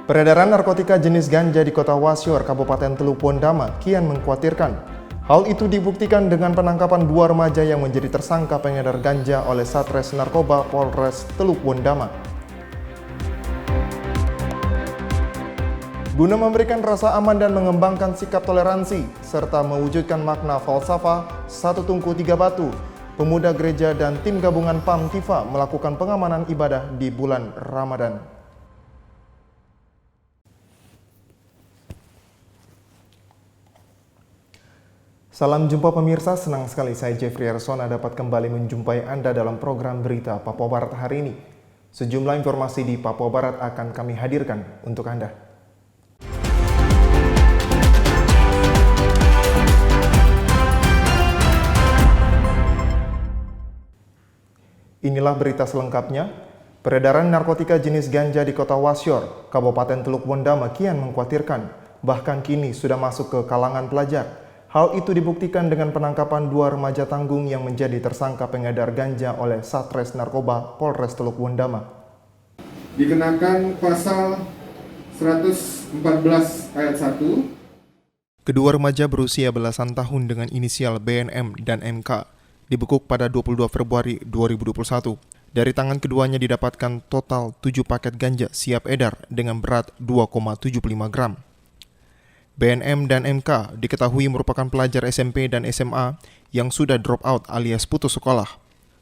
Peredaran narkotika jenis ganja di kota Wasior, Kabupaten Teluk Pondama, kian mengkhawatirkan. Hal itu dibuktikan dengan penangkapan dua remaja yang menjadi tersangka pengedar ganja oleh Satres Narkoba Polres Teluk Pondama. Guna memberikan rasa aman dan mengembangkan sikap toleransi, serta mewujudkan makna falsafah satu tungku tiga batu, pemuda gereja dan tim gabungan PAM Tifa melakukan pengamanan ibadah di bulan Ramadan. Salam jumpa pemirsa, senang sekali saya Jeffrey Arsona dapat kembali menjumpai Anda dalam program berita Papua Barat hari ini. Sejumlah informasi di Papua Barat akan kami hadirkan untuk Anda. Inilah berita selengkapnya. Peredaran narkotika jenis ganja di kota Wasior, Kabupaten Teluk Pondama kian mengkhawatirkan, bahkan kini sudah masuk ke kalangan pelajar. Hal itu dibuktikan dengan penangkapan dua remaja tanggung yang menjadi tersangka pengedar ganja oleh Satres Narkoba Polres Teluk Pondama. Dikenakan pasal 114 ayat 1. Kedua remaja berusia belasan tahun dengan inisial BNM dan MK dibekuk pada 22 Februari 2021. Dari tangan keduanya didapatkan total 7 paket ganja siap edar dengan berat 2,75 gram. BNM dan MK diketahui merupakan pelajar SMP dan SMA yang sudah drop out alias putus sekolah.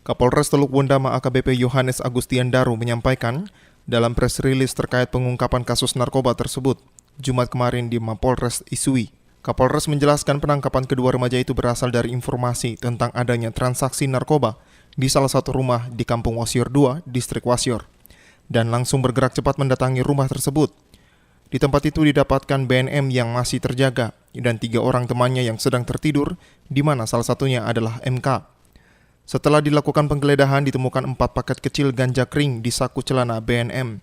Kapolres Teluk Pondama AKBP Yohanes Agustian Daru menyampaikan dalam press release terkait pengungkapan kasus narkoba tersebut Jumat kemarin di Mapolres Isui. Kapolres menjelaskan penangkapan kedua remaja itu berasal dari informasi tentang adanya transaksi narkoba di salah satu rumah di Kampung Wasior 2, Distrik Wasior, dan langsung bergerak cepat mendatangi rumah tersebut. Di tempat itu didapatkan BNM yang masih terjaga dan 3 orang temannya yang sedang tertidur, di mana salah satunya adalah MK. Setelah dilakukan penggeledahan ditemukan 4 paket kecil ganja kering di saku celana BNM.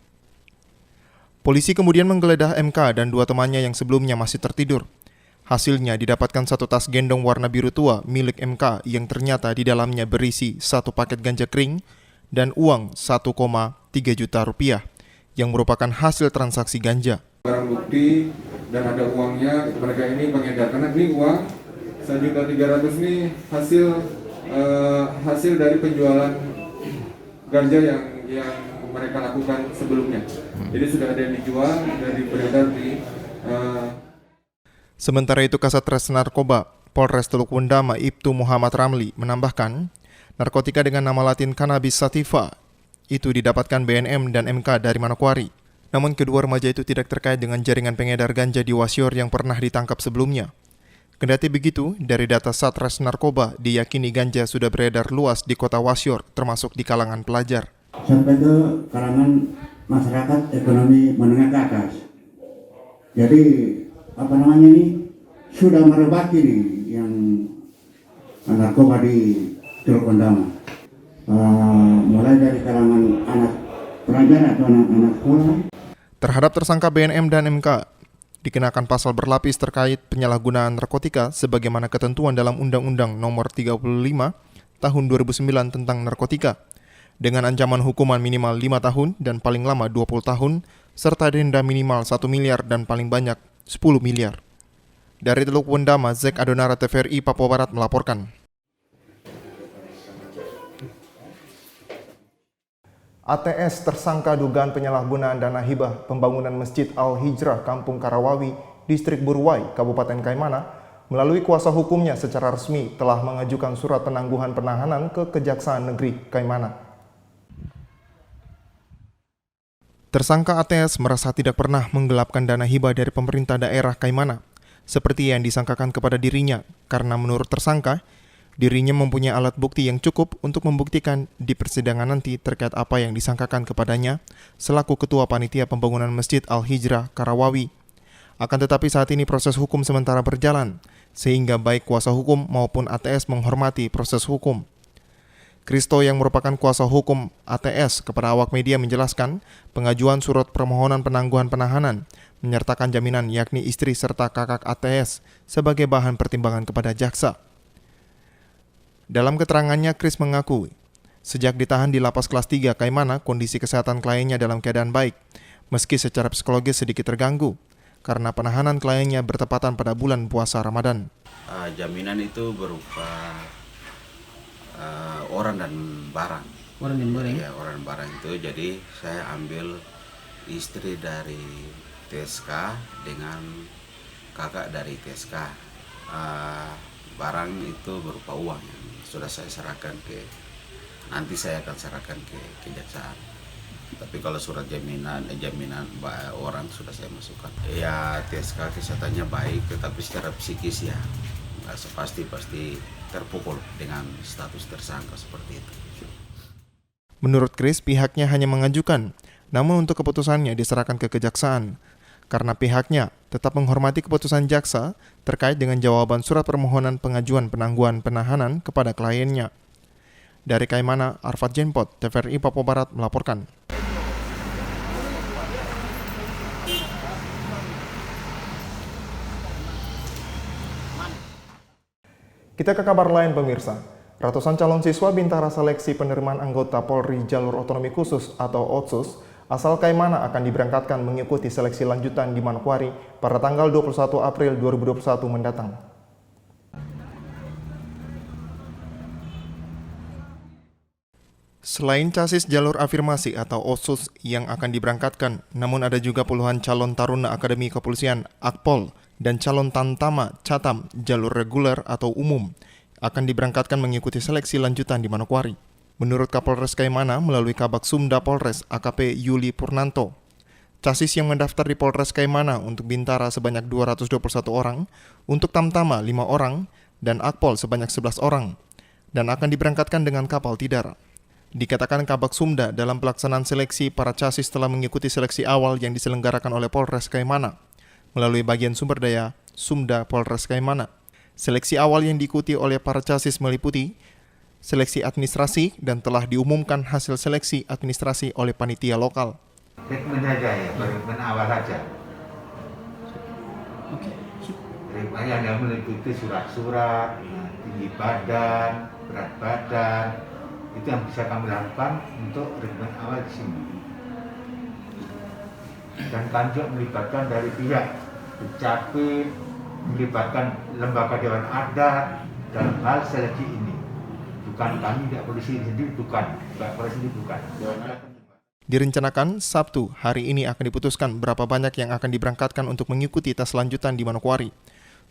Polisi kemudian menggeledah MK dan 2 temannya yang sebelumnya masih tertidur. Hasilnya didapatkan 1 tas gendong warna biru tua milik MK yang ternyata di dalamnya berisi 1 paket ganja kering dan uang 1,3 juta rupiah yang merupakan hasil transaksi ganja. Barang bukti dan ada uangnya, mereka ini pengedar. Karena ini uang 1.300.000 ini hasil dari penjualan ganja yang mereka lakukan sebelumnya. Jadi sudah ada yang dijual dari beredar di. Sementara itu Kasatres Narkoba Polres Teluk Pondama Ibtu Muhammad Ramli menambahkan, narkotika dengan nama latin cannabis sativa itu didapatkan BNM dan MK dari Manokwari. Namun kedua remaja itu tidak terkait dengan jaringan pengedar ganja di Wasior yang pernah ditangkap sebelumnya. Kendati begitu, dari data Satres Narkoba diyakini ganja sudah beredar luas di kota Wasior, termasuk di kalangan pelajar. Sampai ke kalangan masyarakat ekonomi menengah ke atas. Jadi sudah merebak ini yang narkoba di Teluk Pondama. Mulai dari kalangan anak pelajar atau anak-anak sekolah. Terhadap tersangka BNM dan MK dikenakan pasal berlapis terkait penyalahgunaan narkotika sebagaimana ketentuan dalam Undang-Undang Nomor 35 Tahun 2009 tentang narkotika dengan ancaman hukuman minimal 5 tahun dan paling lama 20 tahun serta denda minimal 1 miliar dan paling banyak 10 miliar. Dari Teluk Pondama, Zek Adonara TVRI Papua Barat melaporkan. ATS tersangka dugaan penyalahgunaan dana hibah pembangunan Masjid Al-Hijrah Kampung Karawawi, Distrik Buruwai, Kabupaten Kaimana, melalui kuasa hukumnya secara resmi telah mengajukan surat penangguhan penahanan ke Kejaksaan Negeri Kaimana. Tersangka ATS merasa tidak pernah menggelapkan dana hibah dari pemerintah daerah Kaimana, seperti yang disangkakan kepada dirinya, karena menurut tersangka, dirinya mempunyai alat bukti yang cukup untuk membuktikan di persidangan nanti terkait apa yang disangkakan kepadanya selaku Ketua Panitia Pembangunan Masjid Al-Hijrah Karawawi. Akan tetapi saat ini proses hukum sementara berjalan, sehingga baik kuasa hukum maupun ATS menghormati proses hukum. Kristo yang merupakan kuasa hukum ATS kepada awak media menjelaskan pengajuan surat permohonan penangguhan penahanan menyertakan jaminan yakni istri serta kakak ATS sebagai bahan pertimbangan kepada jaksa. Dalam keterangannya, Kris mengaku, sejak ditahan di lapas kelas 3 Kaimana, kondisi kesehatan kliennya dalam keadaan baik. meski secara psikologis sedikit terganggu karena penahanan kliennya bertepatan pada bulan puasa Ramadan. Jaminan itu berupa orang dan barang. Orang dan barang? Ya, orang dan barang itu. Jadi saya ambil istri dari TSK dengan kakak dari TSK. Barang itu berupa uang yang sudah saya serahkan nanti saya akan serahkan ke kejaksaan. Tapi kalau surat jaminan orang sudah saya masukkan. Ya, TSK kesehatannya baik, tetapi secara psikis ya nggak pasti terpukul dengan status tersangka seperti itu. Menurut Chris, pihaknya hanya mengajukan, namun untuk keputusannya diserahkan ke kejaksaan, karena pihaknya tetap menghormati keputusan jaksa terkait dengan jawaban surat permohonan pengajuan penangguhan penahanan kepada kliennya. Dari Kaimana, Arfad Jenpot, TVRI Papua Barat melaporkan. Kita ke kabar lain pemirsa. Ratusan calon siswa Bintara Seleksi Penerimaan Anggota Polri Jalur Otonomi Khusus atau OTSUS asal Kaimana akan diberangkatkan mengikuti seleksi lanjutan di Manokwari pada tanggal 21 April 2021 mendatang. Selain chassis jalur afirmasi atau OTSUS yang akan diberangkatkan, namun ada juga puluhan calon taruna Akademi Kepolisian Akpol dan calon Tantama Catam jalur reguler atau umum akan diberangkatkan mengikuti seleksi lanjutan di Manokwari. Menurut Kapolres Kaimana melalui Kabak Sumda Polres AKP Yuli Purnanto, chassis yang mendaftar di Polres Kaimana untuk Bintara sebanyak 221 orang, untuk Tamtama 5 orang, dan Akpol sebanyak 11 orang, dan akan diberangkatkan dengan kapal tidar. Dikatakan Kabak Sumda dalam pelaksanaan seleksi, para chassis telah mengikuti seleksi awal yang diselenggarakan oleh Polres Kaimana melalui bagian sumber daya Sumda Polres Kaimana. Seleksi awal yang diikuti oleh para chassis meliputi seleksi administrasi dan telah diumumkan hasil seleksi administrasi oleh panitia lokal. Rekrutmen saja ya, rekrutmen awal saja. Oke. Rekrutmen yang meliputi surat-surat, tinggi badan, berat badan, itu yang bisa kami lakukan untuk rekrutmen awal di sini. Dan kami juga melibatkan dari pihak Dukcapil, melibatkan lembaga Dewan Adat dalam hal seleksi ini. Bukan kami, tidak polisi sendiri, bukan. Tidak polisi sendiri, bukan. Direncanakan Sabtu hari ini akan diputuskan berapa banyak yang akan diberangkatkan untuk mengikuti tes lanjutan di Manokwari.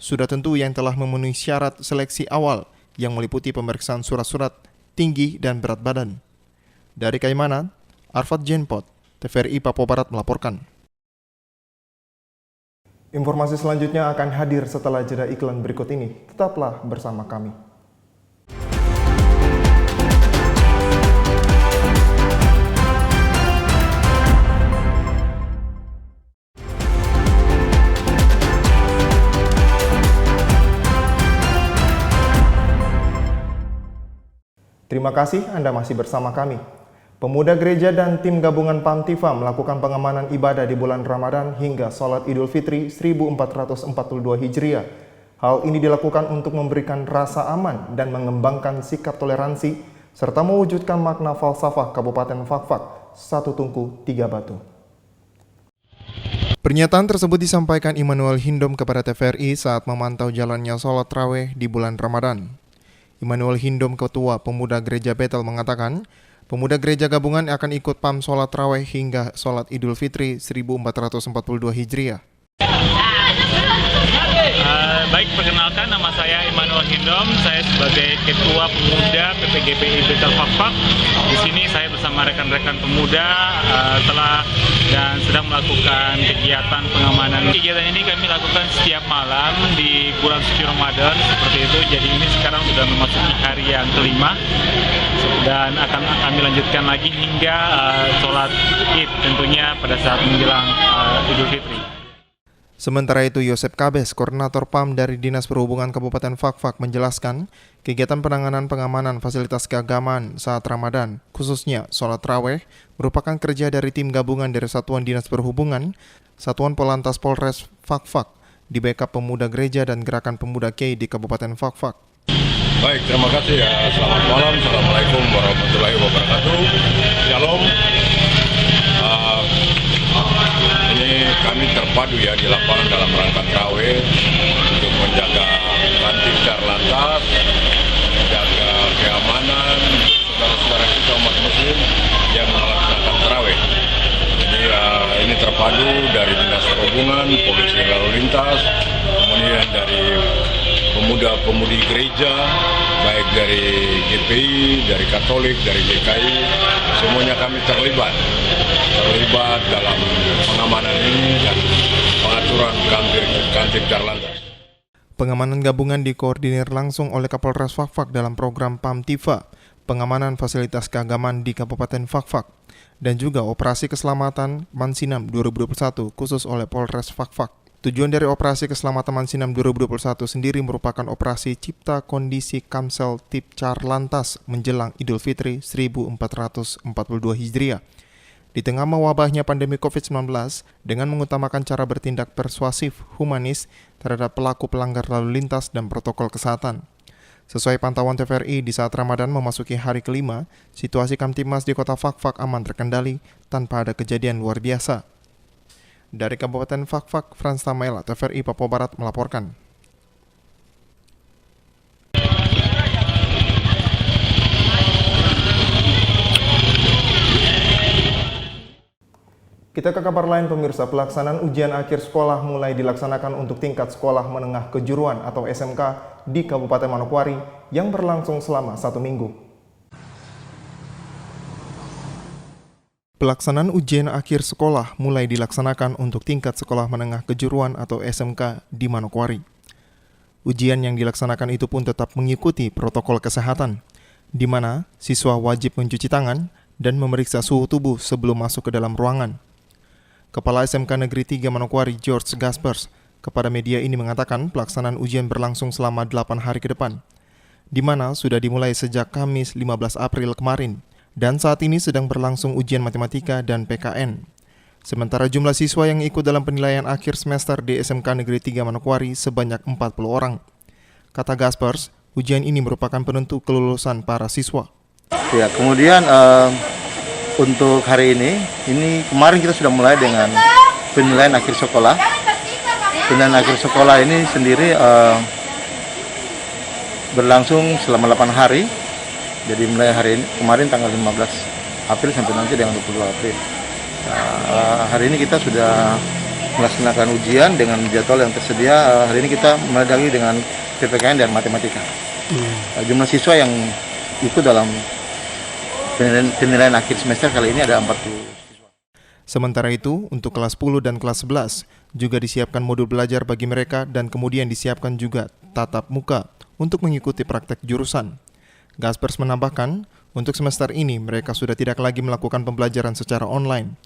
Sudah tentu yang telah memenuhi syarat seleksi awal yang meliputi pemeriksaan surat-surat, tinggi, dan berat badan. Dari Kaimana, Arfad Jenpot, TVRI Papua Barat melaporkan. Informasi selanjutnya akan hadir setelah jeda iklan berikut ini. Tetaplah bersama kami. Terima kasih Anda masih bersama kami. Pemuda gereja dan tim gabungan PAMTIFA melakukan pengamanan ibadah di bulan Ramadan hingga sholat Idul Fitri 1442 Hijriah. Hal ini dilakukan untuk memberikan rasa aman dan mengembangkan sikap toleransi, serta mewujudkan makna falsafah Kabupaten Fakfak, satu tungku tiga batu. Pernyataan tersebut disampaikan Immanuel Hindom kepada TVRI saat memantau jalannya sholat tarawih di bulan Ramadan. Immanuel Hindom, Ketua Pemuda Gereja Betel, mengatakan, pemuda gereja gabungan akan ikut PAM sholat tarawih hingga sholat Idul Fitri 1442 Hijriah. Baik, perkenalkan, nama saya Immanuel Hindom. Saya sebagai Ketua Pemuda PPGPI Betel Fakfak. Di sini saya bersama rekan-rekan pemuda telah dan sedang melakukan kegiatan pengamanan. Kegiatan ini kami lakukan setiap malam di bulan suci Ramadan seperti itu. Jadi ini sekarang sudah memasuki hari yang kelima dan akan kami lanjutkan lagi hingga sholat Id tentunya pada saat menjelang Idul Fitri. Sementara itu, Yosep Kabes, Koordinator PAM dari Dinas Perhubungan Kabupaten Fakfak, menjelaskan kegiatan penanganan pengamanan fasilitas keagamaan saat Ramadan, khususnya sholat tarawih, merupakan kerja dari tim gabungan dari Satuan Dinas Perhubungan, Satuan Polantas Polres Fakfak, di backup Pemuda Gereja dan Gerakan Pemuda Kei di Kabupaten Fakfak. Baik, terima kasih ya. Selamat malam. Assalamualaikum warahmatullahi wabarakatuh. Shalom. kami terpadu ya di lapangan dalam rangka tarawih untuk menjaga Kantim Lantas, menjaga keamanan saudara-saudara kita umat muslim yang melaksanakan tarawih. Jadi ini terpadu dari Dinas Perhubungan, Polisi Lalu Lintas, kemudian dari pemuda-pemudi gereja, baik dari GPI, dari Katolik, dari GKI, semuanya kami terlibat dalam pengamanan ini dan pengaturan Kantim Lantas. Pengamanan gabungan dikoordinir langsung oleh Kapolres Fakfak dalam program PAMTIFA, pengamanan fasilitas keagamaan di Kabupaten Fakfak, dan juga operasi keselamatan Mansinam 2021 khusus oleh Polres Fakfak. Tujuan dari operasi keselamatan Mansinam 2021 sendiri merupakan operasi cipta kondisi Kamsel Tipcar Lantas menjelang Idul Fitri 1442 Hijriah. Di tengah mewabahnya pandemi COVID-19, dengan mengutamakan cara bertindak persuasif, humanis terhadap pelaku pelanggar lalu lintas dan protokol kesehatan. Sesuai pantauan TVRI, di saat Ramadan memasuki hari kelima, situasi Kamtibmas di kota Fakfak aman terkendali tanpa ada kejadian luar biasa. Dari Kabupaten Fakfak, Frans Tamaela, TVRI Papua Barat melaporkan. Kita ke kabar lain pemirsa, pelaksanaan ujian akhir sekolah mulai dilaksanakan untuk tingkat sekolah menengah kejuruan atau SMK di Kabupaten Manokwari yang berlangsung selama 1 minggu. Pelaksanaan ujian akhir sekolah mulai dilaksanakan untuk tingkat sekolah menengah kejuruan atau SMK di Manokwari. Ujian yang dilaksanakan itu pun tetap mengikuti protokol kesehatan, di mana siswa wajib mencuci tangan dan memeriksa suhu tubuh sebelum masuk ke dalam ruangan. Kepala SMK Negeri 3 Manokwari, George Gaspers, kepada media ini mengatakan pelaksanaan ujian berlangsung selama 8 hari ke depan, di mana sudah dimulai sejak Kamis 15 April kemarin, dan saat ini sedang berlangsung ujian matematika dan PKN. Sementara jumlah siswa yang ikut dalam penilaian akhir semester di SMK Negeri 3 Manokwari sebanyak 40 orang. Kata Gaspers, ujian ini merupakan penentu kelulusan para siswa. Ya, kemudian untuk hari ini kemarin kita sudah mulai dengan penilaian akhir sekolah. Penilaian akhir sekolah ini sendiri berlangsung selama 8 hari. Jadi mulai hari ini, kemarin tanggal 15 April sampai nanti dengan 22 April. Hari ini kita sudah melaksanakan ujian dengan jadwal yang tersedia. Hari ini kita mulai lagi dengan PPKN dan matematika. Jumlah siswa yang ikut dalam penilaian akhir semester kali ini ada 40 siswa. Sementara itu, untuk kelas 10 dan kelas 11 juga disiapkan modul belajar bagi mereka dan kemudian disiapkan juga tatap muka untuk mengikuti praktek jurusan. Gaspers menambahkan, untuk semester ini mereka sudah tidak lagi melakukan pembelajaran secara online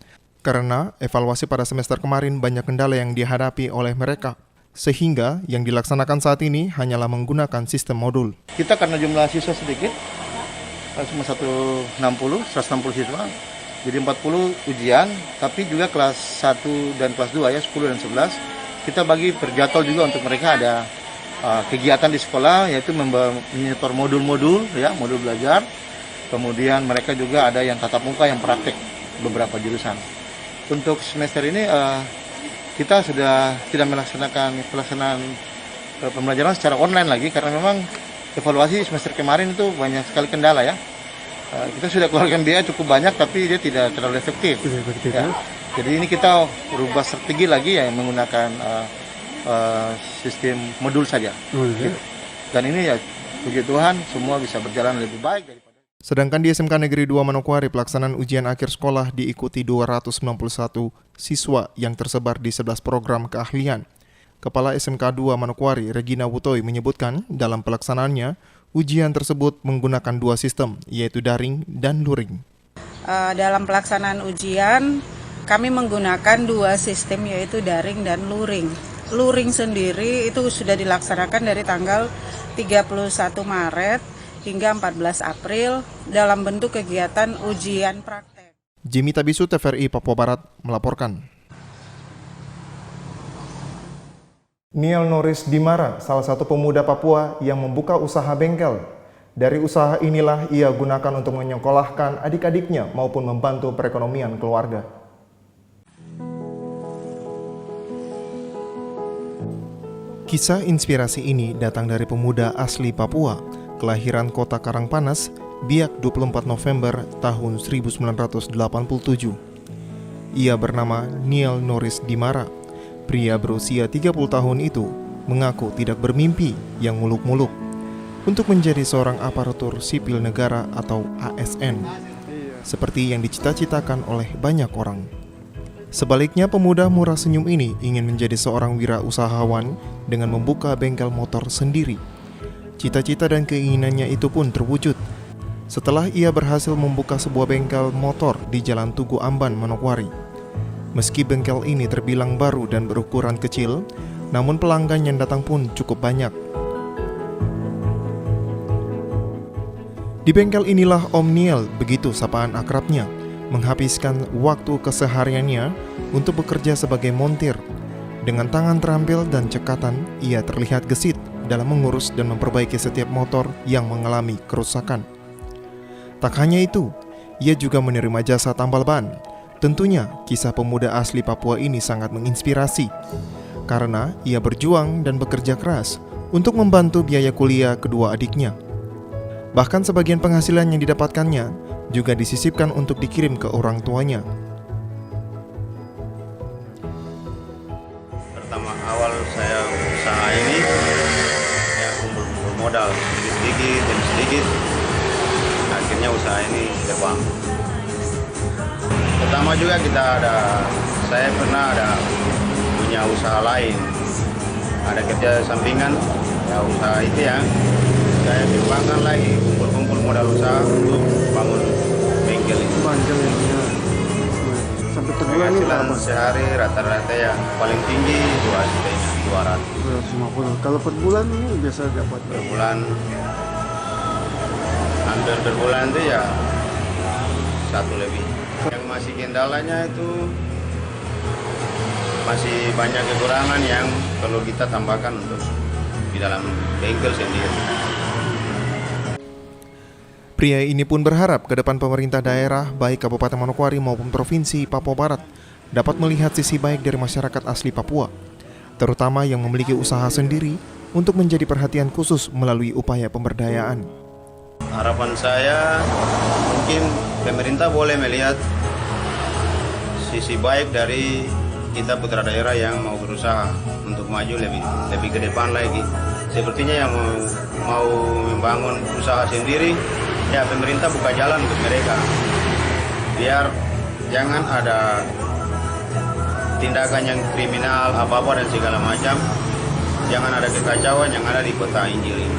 karena evaluasi pada semester kemarin banyak kendala yang dihadapi oleh mereka, sehingga yang dilaksanakan saat ini hanyalah menggunakan sistem modul. Kita karena jumlah siswa sedikit, cuma 160 siswa, jadi 40 ujian, tapi juga kelas 1 dan kelas 2 ya, 10 dan 11, kita bagi per jadwal juga untuk mereka ada kegiatan di sekolah, yaitu menyetor modul-modul, ya, modul belajar, kemudian mereka juga ada yang tatap muka, yang praktek beberapa jurusan. Untuk semester ini kita sudah tidak melaksanakan pelaksanaan pembelajaran secara online lagi, karena memang evaluasi semester kemarin itu banyak sekali kendala ya. Kita sudah keluarkan biaya cukup banyak tapi dia tidak terlalu efektif. Ya. Jadi ini kita rubah strategi lagi ya, menggunakan sistem modul saja. Gitu. Dan ini ya puji Tuhan semua bisa berjalan lebih baik daripada. Sedangkan di SMK Negeri 2 Manokwari pelaksanaan ujian akhir sekolah diikuti 291 siswa yang tersebar di 11 program keahlian. Kepala SMK 2 Manokwari, Regina Wutoy, menyebutkan dalam pelaksanaannya, ujian tersebut menggunakan 2 sistem, yaitu daring dan luring. Dalam pelaksanaan ujian, kami menggunakan 2 sistem, yaitu daring dan luring. Luring sendiri itu sudah dilaksanakan dari tanggal 31 Maret hingga 14 April dalam bentuk kegiatan ujian praktek. Jimmy Tabisu, TVRI Papua Barat, melaporkan. Niel Norris Dimara, salah satu pemuda Papua yang membuka usaha bengkel. Dari usaha inilah ia gunakan untuk menyekolahkan adik-adiknya maupun membantu perekonomian keluarga. Kisah inspirasi ini datang dari pemuda asli Papua, kelahiran kota Karangpanas, Biak 24 November tahun 1987. Ia bernama Niel Norris Dimara. Pria berusia 30 tahun itu mengaku tidak bermimpi yang muluk-muluk untuk menjadi seorang aparatur sipil negara atau ASN, seperti yang dicita-citakan oleh banyak orang. Sebaliknya, pemuda murah senyum ini ingin menjadi seorang wirausahawan dengan membuka bengkel motor sendiri. Cita-cita dan keinginannya itu pun terwujud setelah ia berhasil membuka sebuah bengkel motor di Jalan Tugu Amban, Manokwari. Meski bengkel ini terbilang baru dan berukuran kecil, namun pelanggan yang datang pun cukup banyak. Di bengkel inilah Om Niel, begitu sapaan akrabnya, menghabiskan waktu kesehariannya untuk bekerja sebagai montir. Dengan tangan terampil dan cekatan, ia terlihat gesit dalam mengurus dan memperbaiki setiap motor yang mengalami kerusakan. Tak hanya itu, ia juga menerima jasa tambal ban. Tentunya, kisah pemuda asli Papua ini sangat menginspirasi, karena ia berjuang dan bekerja keras untuk membantu biaya kuliah kedua adiknya. Bahkan sebagian penghasilan yang didapatkannya juga disisipkan untuk dikirim ke orang tuanya. Pertama awal saya usaha ini, ya kumpul modal sedikit demi sedikit. Akhirnya usaha ini terbang. Pertama juga saya pernah ada punya usaha lain, ada kerja sampingan, ya usaha itu ya. Saya kembangkan lagi, kumpul modal usaha untuk bangun bengkel ini. Sampai terbulan ini penghasilan berapa? sehari rata-rata ya paling tinggi 250. Kalau per bulan ini biasa dapat Per bulan, hampir per bulan itu ya 1 lebih. Yang masih kendalanya itu masih banyak kekurangan yang perlu kita tambahkan untuk di dalam bengkel sendiri. Pria ini pun berharap ke depan pemerintah daerah, baik Kabupaten Manokwari maupun Provinsi Papua Barat, dapat melihat sisi baik dari masyarakat asli Papua, terutama yang memiliki usaha sendiri, untuk menjadi perhatian khusus melalui upaya pemberdayaan. Harapan saya mungkin pemerintah boleh melihat sisi baik dari kita putra daerah yang mau berusaha untuk maju lebih ke depan lagi. Sepertinya yang mau membangun usaha sendiri, ya pemerintah buka jalan untuk mereka. Biar jangan ada tindakan yang kriminal apa-apa dan segala macam. Jangan ada kekacauan yang ada di kota Injil ini.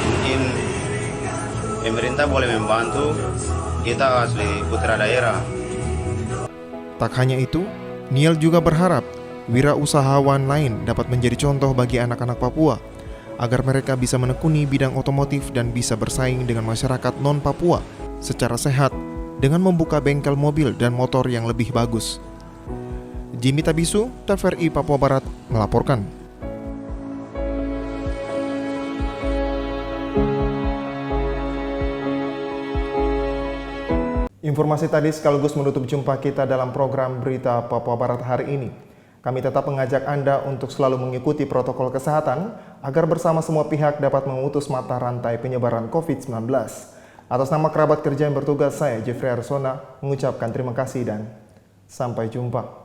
Mungkin pemerintah boleh membantu kita asli putra daerah. Tak hanya itu, Niel juga berharap wirausahawan lain dapat menjadi contoh bagi anak-anak Papua, agar mereka bisa menekuni bidang otomotif dan bisa bersaing dengan masyarakat non-Papua secara sehat dengan membuka bengkel mobil dan motor yang lebih bagus. Jimmy Tabisu, TVRI Papua Barat, melaporkan. Informasi tadi sekaligus menutup jumpa kita dalam program Berita Papua Barat hari ini. Kami tetap mengajak Anda untuk selalu mengikuti protokol kesehatan agar bersama semua pihak dapat memutus mata rantai penyebaran COVID-19. Atas nama kerabat kerja yang bertugas, saya Jeffrey Arsona mengucapkan terima kasih dan sampai jumpa.